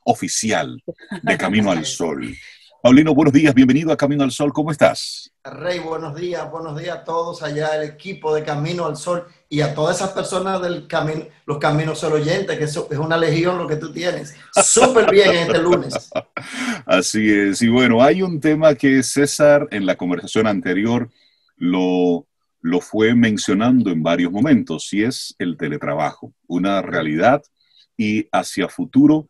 oficial de Camino al Sol. Paulino, buenos días, bienvenido a Camino al Sol, ¿cómo estás? Rey, buenos días a todos allá, el equipo de Camino al Sol y a todas esas personas del camino, los Caminos Sol oyentes, que eso es una legión lo que tú tienes. Súper bien este lunes. Así es, y bueno, hay un tema que César en la conversación anterior lo fue mencionando en varios momentos, y es el teletrabajo, una realidad, y hacia futuro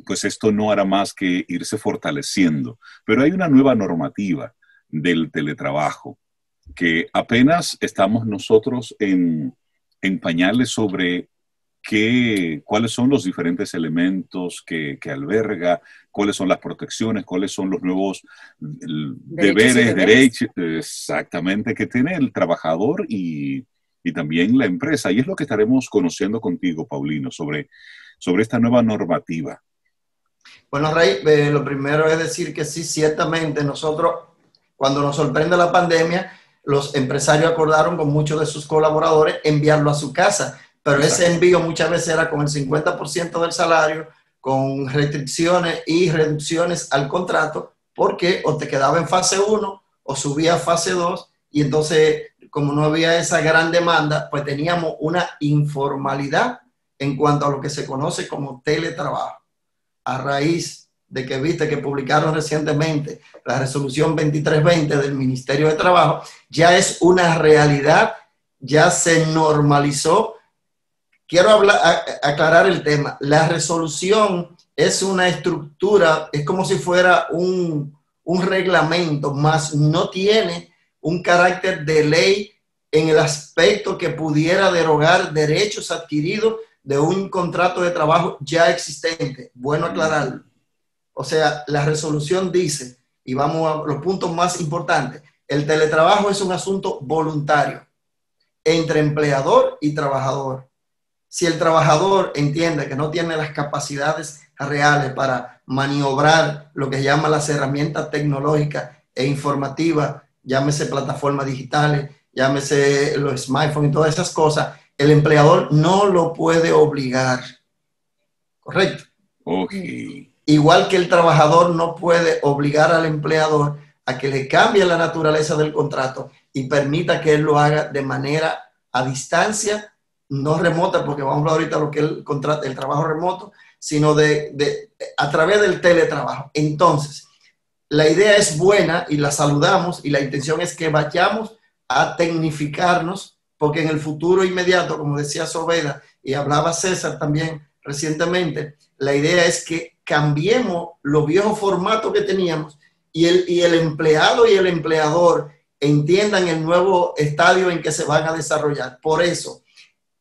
pues esto no hará más que irse fortaleciendo. Pero hay una nueva normativa del teletrabajo que apenas estamos nosotros en pañales sobre cuáles son los diferentes elementos que alberga, cuáles son las protecciones, cuáles son los nuevos derechos exactamente que tiene el trabajador y también la empresa. Y es lo que estaremos conociendo contigo, Paulino, sobre esta nueva normativa. Bueno, Rey, lo primero es decir que sí, ciertamente nosotros, cuando nos sorprende la pandemia, los empresarios acordaron con muchos de sus colaboradores enviarlo a su casa, pero exacto, ese envío muchas veces era con el 50% del salario, con restricciones y reducciones al contrato, porque o te quedaba en fase 1 o subía a fase 2, y entonces, como no había esa gran demanda, pues teníamos una informalidad en cuanto a lo que se conoce como teletrabajo. A raíz de que viste que publicaron recientemente la resolución 2320 del Ministerio de Trabajo, ya es una realidad, ya se normalizó. Quiero aclarar el tema. La resolución es una estructura, es como si fuera un reglamento, más no tiene un carácter de ley en el aspecto que pudiera derogar derechos adquiridos de un contrato de trabajo ya existente. Bueno aclararlo. O sea, la resolución dice, y vamos a los puntos más importantes, el teletrabajo es un asunto voluntario entre empleador y trabajador. Si el trabajador entiende que no tiene las capacidades reales para maniobrar lo que llaman las herramientas tecnológicas e informativas, llámese plataformas digitales, llámese los smartphones y todas esas cosas, el empleador no lo puede obligar. ¿Correcto? Ok. Igual que el trabajador no puede obligar al empleador a que le cambie la naturaleza del contrato y permita que él lo haga de manera a distancia, no remota, porque vamos a hablar ahorita de lo que es el trabajo remoto, sino a través del teletrabajo. Entonces, la idea es buena y la saludamos, y la intención es que vayamos a tecnificarnos, porque en el futuro inmediato, como decía Sobeda y hablaba César también recientemente, la idea es que cambiemos los viejos formatos que teníamos y el empleado y el empleador entiendan el nuevo estadio en que se van a desarrollar. Por eso,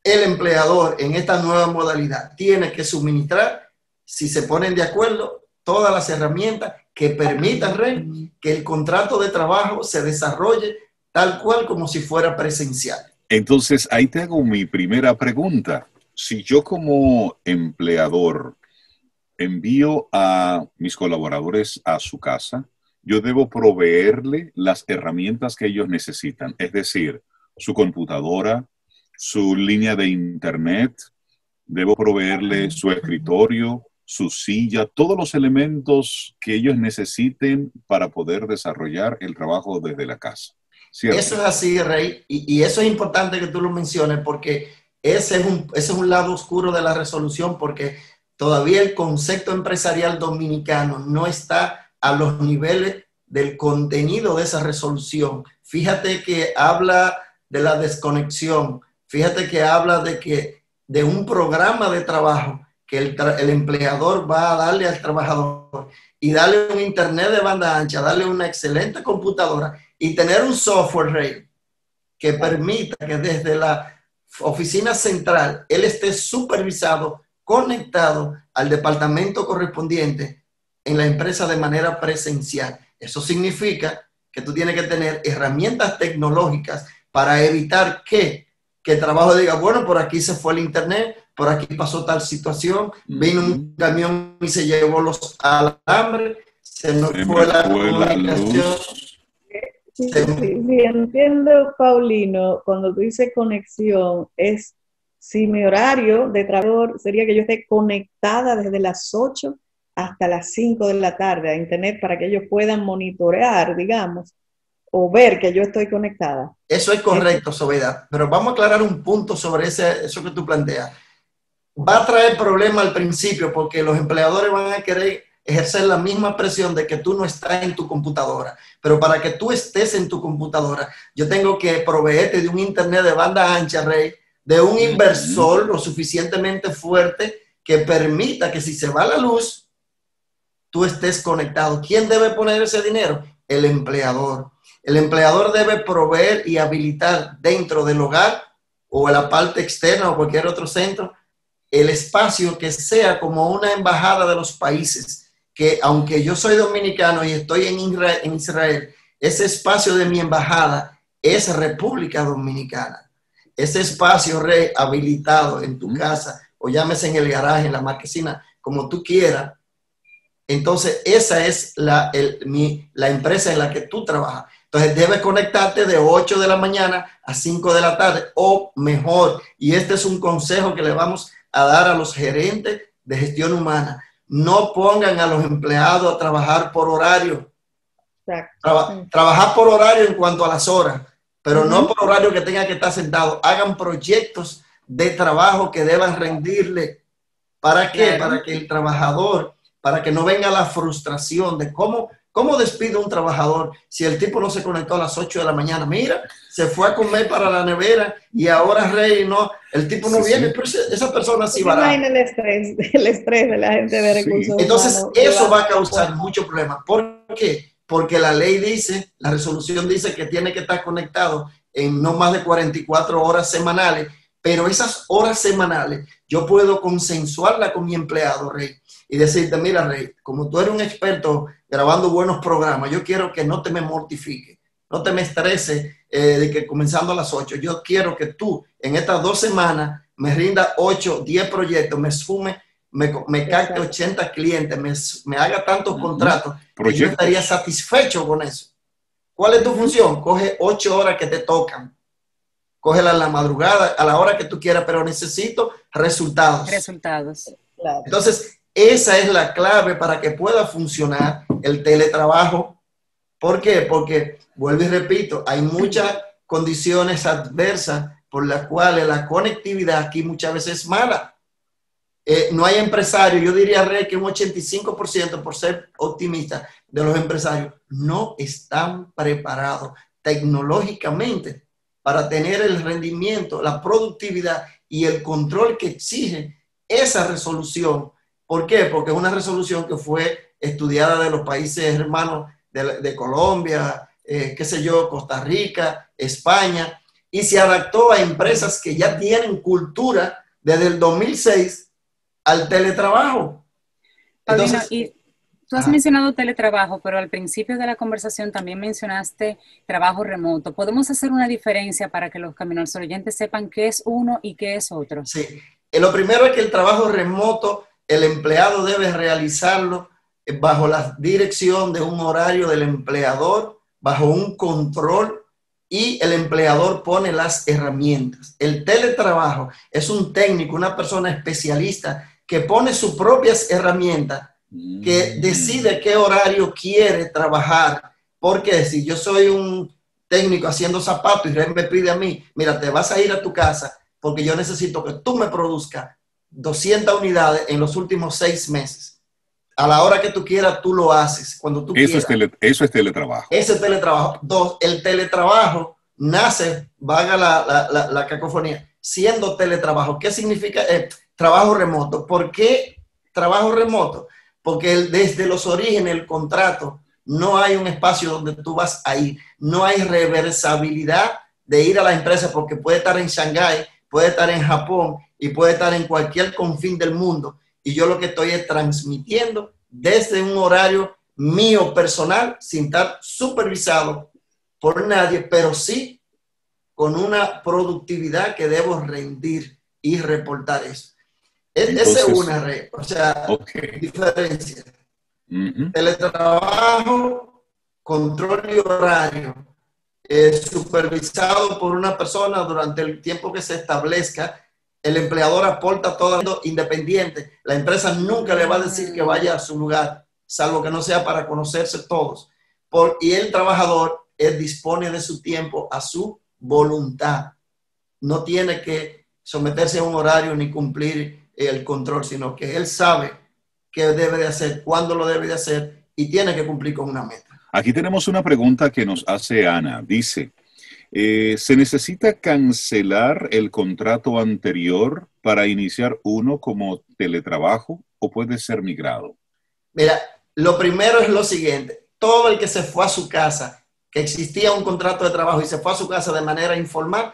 el empleador en esta nueva modalidad tiene que suministrar, si se ponen de acuerdo, todas las herramientas que permitan, Rey, que el contrato de trabajo se desarrolle tal cual como si fuera presencial. Entonces, ahí te hago mi primera pregunta. Si yo como empleador envío a mis colaboradores a su casa, yo debo proveerle las herramientas que ellos necesitan, es decir, su computadora, su línea de internet, debo proveerle su escritorio, su silla, todos los elementos que ellos necesiten para poder desarrollar el trabajo desde la casa. ¿Cierto? Eso es así, Rey, y eso es importante que tú lo menciones, porque ese es un lado oscuro de la resolución, porque todavía el concepto empresarial dominicano no está a los niveles del contenido de esa resolución. Fíjate que habla de la desconexión, fíjate que habla de un programa de trabajo que el empleador va a darle al trabajador, y darle un internet de banda ancha, darle una excelente computadora y tener un software, Rey, que permita que desde la oficina central él esté supervisado, conectado al departamento correspondiente en la empresa de manera presencial. Eso significa que tú tienes que tener herramientas tecnológicas para evitar que el trabajo diga, bueno, por aquí se fue el internet, por aquí pasó tal situación, vino un camión y se llevó los alambres, se nos fue la comunicación. Sí, entiendo, Paulino, cuando tú dices conexión, si mi horario de trabajo sería que yo esté conectada desde las 8 hasta las 5 de la tarde a internet para que ellos puedan monitorear, digamos, o ver que yo estoy conectada. Eso es correcto, Soledad, pero vamos a aclarar un punto sobre eso que tú planteas. Va a traer problema al principio porque los empleadores van a querer ejercer la misma presión de que tú no estás en tu computadora. Pero para que tú estés en tu computadora, yo tengo que proveerte de un internet de banda ancha, Rey, de un inversor lo suficientemente fuerte que permita que si se va la luz, tú estés conectado. ¿Quién debe poner ese dinero? El empleador. El empleador debe proveer y habilitar dentro del hogar o en la parte externa o cualquier otro centro el espacio que sea como una embajada de los países, que aunque yo soy dominicano y estoy en Israel, ese espacio de mi embajada es República Dominicana. Ese espacio habilitado en tu casa, o llámese en el garaje, en la marquesina, como tú quieras. Entonces, esa es la empresa en la que tú trabajas. Entonces, debes conectarte de 8 de la mañana a 5 de la tarde, o mejor. Y este es un consejo que le vamos a dar a los gerentes de gestión humana. No pongan a los empleados a trabajar por horario. Trabajar por horario en cuanto a las horas, pero no por horario que tenga que estar sentado. Hagan proyectos de trabajo que deban rendirle. ¿Para qué? Claro. Para que el trabajador, para que no venga la frustración de cómo despido a un trabajador si el tipo no se conectó a las 8 de la mañana. Mira, se fue a comer para la nevera y ahora el tipo no viene, pero esa persona sí va a... el estrés de la gente de recursos humanos. Entonces, eso va a causar mucho problema. ¿Por qué? Porque la ley dice, la resolución dice que tiene que estar conectado en no más de 44 horas semanales, pero esas horas semanales yo puedo consensuarla con mi empleado, Rey, y decirte, mira, Rey, como tú eres un experto grabando buenos programas, yo quiero que no te me mortifiques, no te me estreses de que comenzando a las 8. Yo quiero que tú en estas 2 semanas me rinda 8, 10 proyectos, me capte 80 clientes, me haga tantos contratos, y yo estaría satisfecho con eso. ¿Cuál es tu función? Coge 8 horas que te tocan. Cógela en la madrugada, a la hora que tú quieras, pero necesito resultados. Claro. Entonces, esa es la clave para que pueda funcionar el teletrabajo. ¿Por qué? Porque, vuelvo y repito, hay muchas condiciones adversas por las cuales la conectividad aquí muchas veces es mala. No hay empresarios, yo diría, Rey, que un 85%, por ser optimista, de los empresarios no están preparados tecnológicamente para tener el rendimiento, la productividad y el control que exige esa resolución. ¿Por qué? Porque es una resolución que fue estudiada de los países hermanos de Colombia, qué sé yo, Costa Rica, España, y se adaptó a empresas que ya tienen cultura desde el 2006 al teletrabajo. Paulino, y tú has mencionado teletrabajo, pero al principio de la conversación también mencionaste trabajo remoto. ¿Podemos hacer una diferencia para que los Camino oyentes sepan qué es uno y qué es otro? Sí. Lo primero es que el trabajo remoto, el empleado debe realizarlo bajo la dirección de un horario del empleador, bajo un control, y el empleador pone las herramientas. El teletrabajo es un técnico, una persona especialista que pone sus propias herramientas, que decide qué horario quiere trabajar. Porque si yo soy un técnico haciendo zapatos y él me pide a mí, mira, te vas a ir a tu casa porque yo necesito que tú me produzcas 200 unidades en los últimos 6 meses. A la hora que tú quieras, tú lo haces, cuando tú quieras. Eso es teletrabajo. Ese es teletrabajo. 2, el teletrabajo nace, valga la cacofonía, siendo teletrabajo. ¿Qué significa trabajo remoto? ¿Por qué trabajo remoto? Porque desde los orígenes, el contrato, no hay un espacio donde tú vas a ir. No hay reversibilidad de ir a la empresa porque puede estar en Shanghái, puede estar en Japón y puede estar en cualquier confín del mundo. Y yo lo que estoy es transmitiendo desde un horario mío personal, sin estar supervisado por nadie, pero sí con una productividad que debo rendir y reportar eso. Esa es una red, o sea, diferencia. Teletrabajo, control y horario, supervisado por una persona durante el tiempo que se establezca el empleador aporta todo independiente. La empresa nunca le va a decir que vaya a su lugar, salvo que no sea para conocerse todos. Y el trabajador, él dispone de su tiempo a su voluntad. No tiene que someterse a un horario ni cumplir el control, sino que él sabe qué debe de hacer, cuándo lo debe de hacer y tiene que cumplir con una meta. Aquí tenemos una pregunta que nos hace Ana. Dice, ¿se necesita cancelar el contrato anterior para iniciar uno como teletrabajo o puede ser migrado? Mira, lo primero es lo siguiente. Todo el que se fue a su casa, que existía un contrato de trabajo y se fue a su casa de manera informal,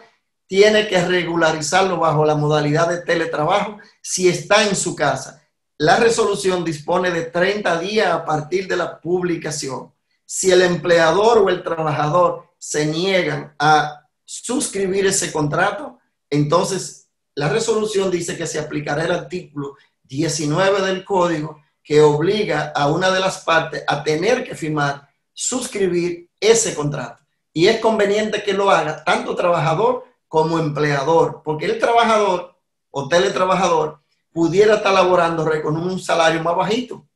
tiene que regularizarlo bajo la modalidad de teletrabajo si está en su casa. La resolución dispone de 30 días a partir de la publicación. Si el empleador o el trabajador se niegan a suscribir ese contrato, entonces la resolución dice que se aplicará el artículo 19 del Código, que obliga a una de las partes a tener que firmar, suscribir ese contrato. Y es conveniente que lo haga tanto trabajador como empleador, porque el trabajador o teletrabajador pudiera estar laborando con un salario más bajito,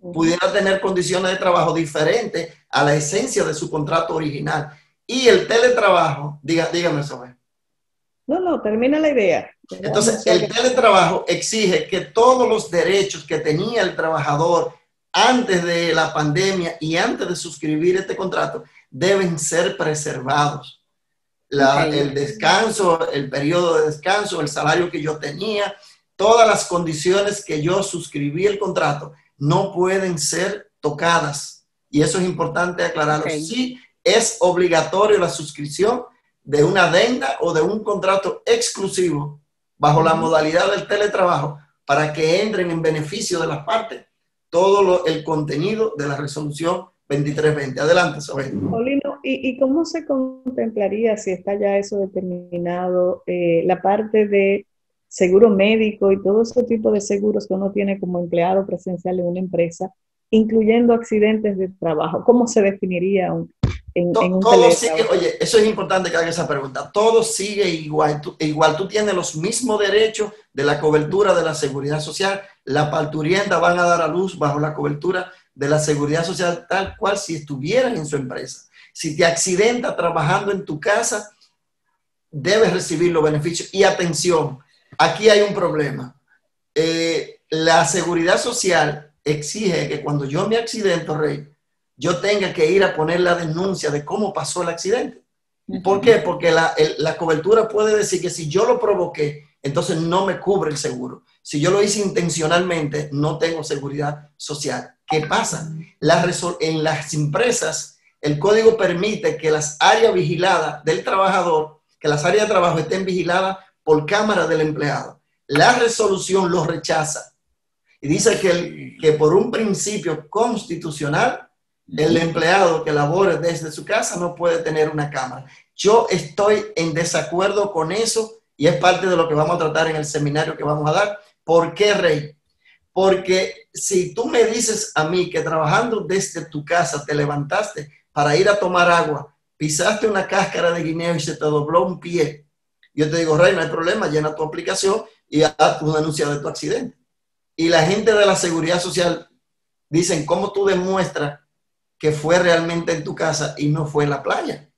pudiera tener condiciones de trabajo diferentes a la esencia de su contrato original. Y el teletrabajo, dígame eso. No, termina la idea. Entonces, el teletrabajo exige que todos los derechos que tenía el trabajador antes de la pandemia y antes de suscribir este contrato deben ser preservados. El descanso, el periodo de descanso, el salario que yo tenía, todas las condiciones que yo suscribí el contrato no pueden ser tocadas. Y eso es importante aclararlo. Sí, es obligatorio la suscripción de una adenda o de un contrato exclusivo bajo la modalidad del teletrabajo para que entren en beneficio de las partes todo el contenido de la resolución 2320. Adelante, Sobeida. Paulino, ¿y cómo se contemplaría, si está ya eso determinado, la parte de seguro médico y todo ese tipo de seguros que uno tiene como empleado presencial en una empresa, incluyendo accidentes de trabajo? ¿Cómo se definiría un todo sigue, oye, eso es importante que haga esa pregunta. Todo sigue igual. Tú tienes los mismos derechos de la cobertura de la seguridad social. La parturienta van a dar a luz bajo la cobertura de la seguridad social tal cual si estuvieran en su empresa. Si te accidentas trabajando en tu casa, debes recibir los beneficios. Y atención, aquí hay un problema. La seguridad social exige que cuando yo me accidento, Rey, yo tenga que ir a poner la denuncia de cómo pasó el accidente. ¿Por qué? Porque la cobertura puede decir que si yo lo provoqué, entonces no me cubre el seguro. Si yo lo hice intencionalmente, no tengo seguridad social. ¿Qué pasa? En las empresas, el código permite que las áreas vigiladas del trabajador, que las áreas de trabajo estén vigiladas por cámara del empleado. La resolución lo rechaza y dice que por un principio constitucional, el empleado que labore desde su casa no puede tener una cámara. Yo estoy en desacuerdo con eso y es parte de lo que vamos a tratar en el seminario que vamos a dar. ¿Por qué, Rey? Porque si tú me dices a mí que trabajando desde tu casa te levantaste para ir a tomar agua, pisaste una cáscara de guineo y se te dobló un pie, yo te digo, Rey, no hay problema, llena tu aplicación y haz una denuncia de tu accidente. Y la gente de la seguridad social dicen, ¿cómo tú demuestras que fue realmente en tu casa y no fue en la playa?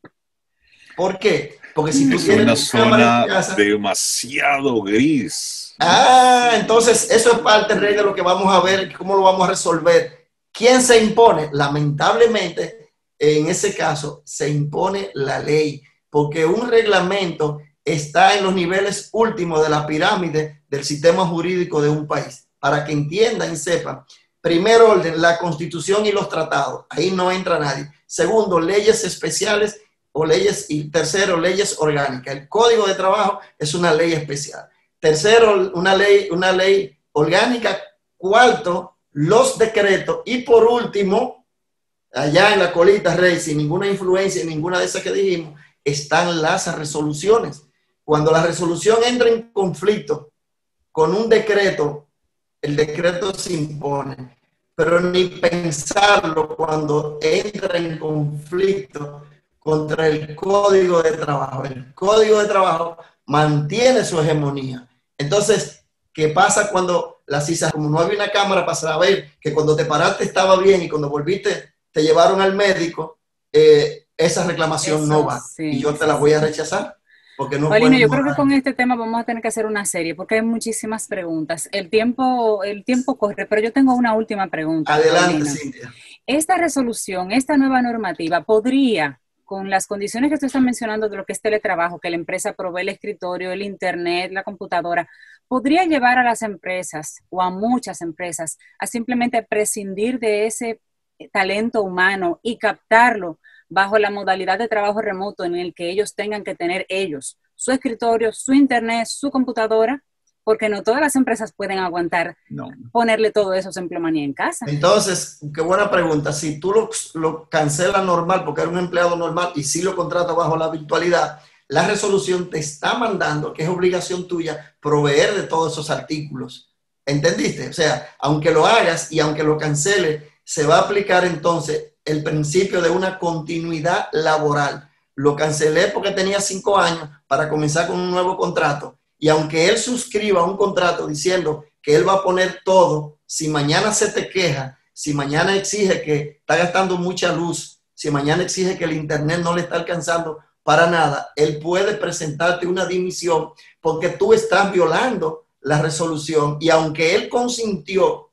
¿Por qué? Porque si tú tienes una zona demasiado gris. Entonces eso es parte, Rey, de lo que vamos a ver, cómo lo vamos a resolver. ¿Quién se impone? Lamentablemente, en ese caso, se impone la ley, porque un reglamento está en los niveles últimos de la pirámide del sistema jurídico de un país. Para que entiendan y sepan, primer orden, la Constitución y los tratados. Ahí no entra nadie. Segundo, leyes especiales o leyes, y tercero, leyes orgánicas. El Código de Trabajo es una ley especial. Tercero, una ley orgánica. Cuarto, los decretos. Y por último, allá en la colita, Rey, sin ninguna influencia en ninguna de esas que dijimos, están las resoluciones. Cuando la resolución entra en conflicto con un decreto, el decreto se impone. Pero ni pensarlo cuando entra en conflicto contra el Código de Trabajo. El Código de Trabajo mantiene su hegemonía Entonces, ¿qué pasa cuando las CISAs, como no había una cámara para saber que cuando te paraste estaba bien y cuando volviste te llevaron al médico, esa reclamación no va? Sí, y yo te la voy a rechazar. Porque no Paulino, yo creo que con este tema vamos a tener que hacer una serie porque hay muchísimas preguntas. El tiempo corre, pero yo tengo una última pregunta. Adelante, Paulino. Cintia. Esta resolución, esta nueva normativa, podría, con las condiciones que tú estás mencionando de lo que es teletrabajo, que la empresa provee el escritorio, el internet, la computadora, podría llevar a las empresas o a muchas empresas a simplemente prescindir de ese talento humano y captarlo bajo la modalidad de trabajo remoto en el que ellos tengan que tener su escritorio, su internet, su computadora, porque no todas las empresas pueden aguantar ponerle todo eso en empleomanía en casa. Entonces, qué buena pregunta. Si tú lo cancelas normal, porque eres un empleado normal, y si lo contratas bajo la virtualidad, la resolución te está mandando, que es obligación tuya, proveer de todos esos artículos. ¿Entendiste? O sea, aunque lo hagas y aunque lo canceles, se va a aplicar entonces el principio de una continuidad laboral. Lo cancelé porque tenía 5 años para comenzar con un nuevo contrato. Y aunque él suscriba un contrato diciendo que él va a poner todo, si mañana se te queja, si mañana exige que está gastando mucha luz, si mañana exige que el internet no le está alcanzando para nada, él puede presentarte una dimisión porque tú estás violando la resolución. Y aunque él consintió,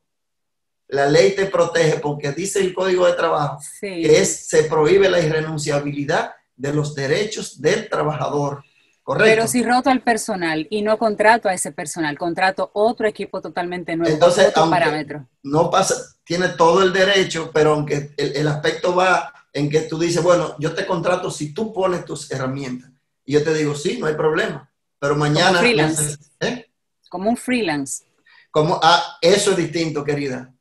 la ley te protege porque dice el Código de Trabajo que se prohíbe la irrenunciabilidad de los derechos del trabajador. ¿Correcto? Pero si roto al personal y no contrato a ese personal, contrato otro equipo totalmente nuevo, entonces, otro parámetro. No pasa, tiene todo el derecho, pero aunque el aspecto va en que tú dices, bueno, yo te contrato si tú pones tus herramientas. Y yo te digo, sí, no hay problema. Pero mañana... Como freelance. Como un freelance. Eso es distinto, querida.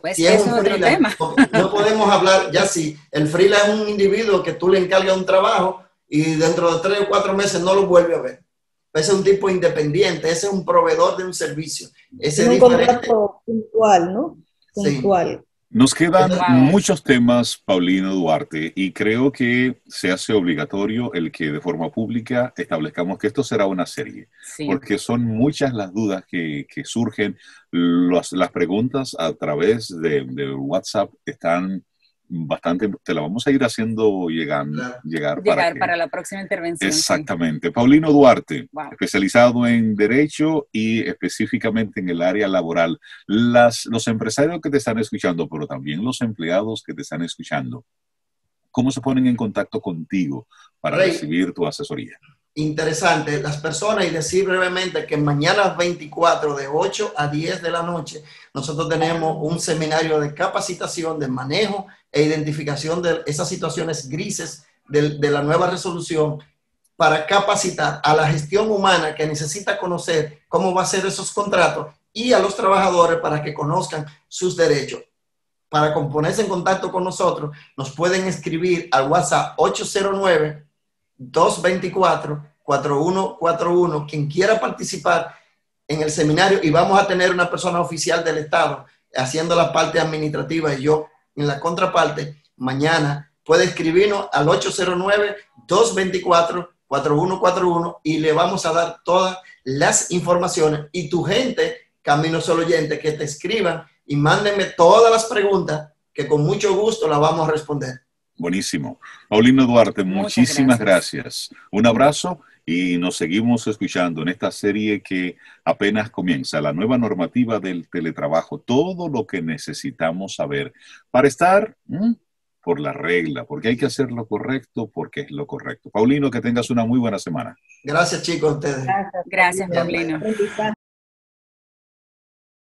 Pues si eso es otro tema. No podemos hablar, ya si el freelance es un individuo que tú le encargas un trabajo y dentro de 3 o 4 meses no lo vuelve a ver. Ese es un tipo independiente, ese es un proveedor de un servicio. Ese es un contrato puntual, ¿no? Puntual. Sí. Nos quedan muchos temas, Paulino Duarte, y creo que se hace obligatorio el que de forma pública establezcamos que esto será una serie, porque son muchas las dudas que surgen, las preguntas a través de WhatsApp están bastante, te la vamos a ir haciendo llegar para la próxima intervención. Exactamente. Sí. Paulino Duarte, especializado en Derecho y específicamente en el área laboral. Los empresarios que te están escuchando, pero también los empleados que te están escuchando, ¿cómo se ponen en contacto contigo para recibir tu asesoría? Interesante. Las personas, y decir brevemente que mañana 24 de 8 a 10 de la noche, nosotros tenemos un seminario de capacitación, de manejo e identificación de esas situaciones grises de la nueva resolución para capacitar a la gestión humana que necesita conocer cómo va a ser esos contratos y a los trabajadores para que conozcan sus derechos. Para ponerse en contacto con nosotros, nos pueden escribir al WhatsApp 809-224-4141. Quien quiera participar en el seminario, y vamos a tener una persona oficial del Estado haciendo la parte administrativa y yo en la contraparte, mañana puede escribirnos al 809-224-4141 y le vamos a dar todas las informaciones. Y tu gente, Camino Solo Oyente, que te escriban y mándenme todas las preguntas que con mucho gusto las vamos a responder. Buenísimo. Paulino Duarte, muchísimas gracias. Un abrazo y nos seguimos escuchando en esta serie que apenas comienza, la nueva normativa del teletrabajo, todo lo que necesitamos saber para estar por la regla, porque hay que hacer lo correcto, porque es lo correcto. Paulino, que tengas una muy buena semana. Gracias, chicos, a ustedes. Gracias, Paulino.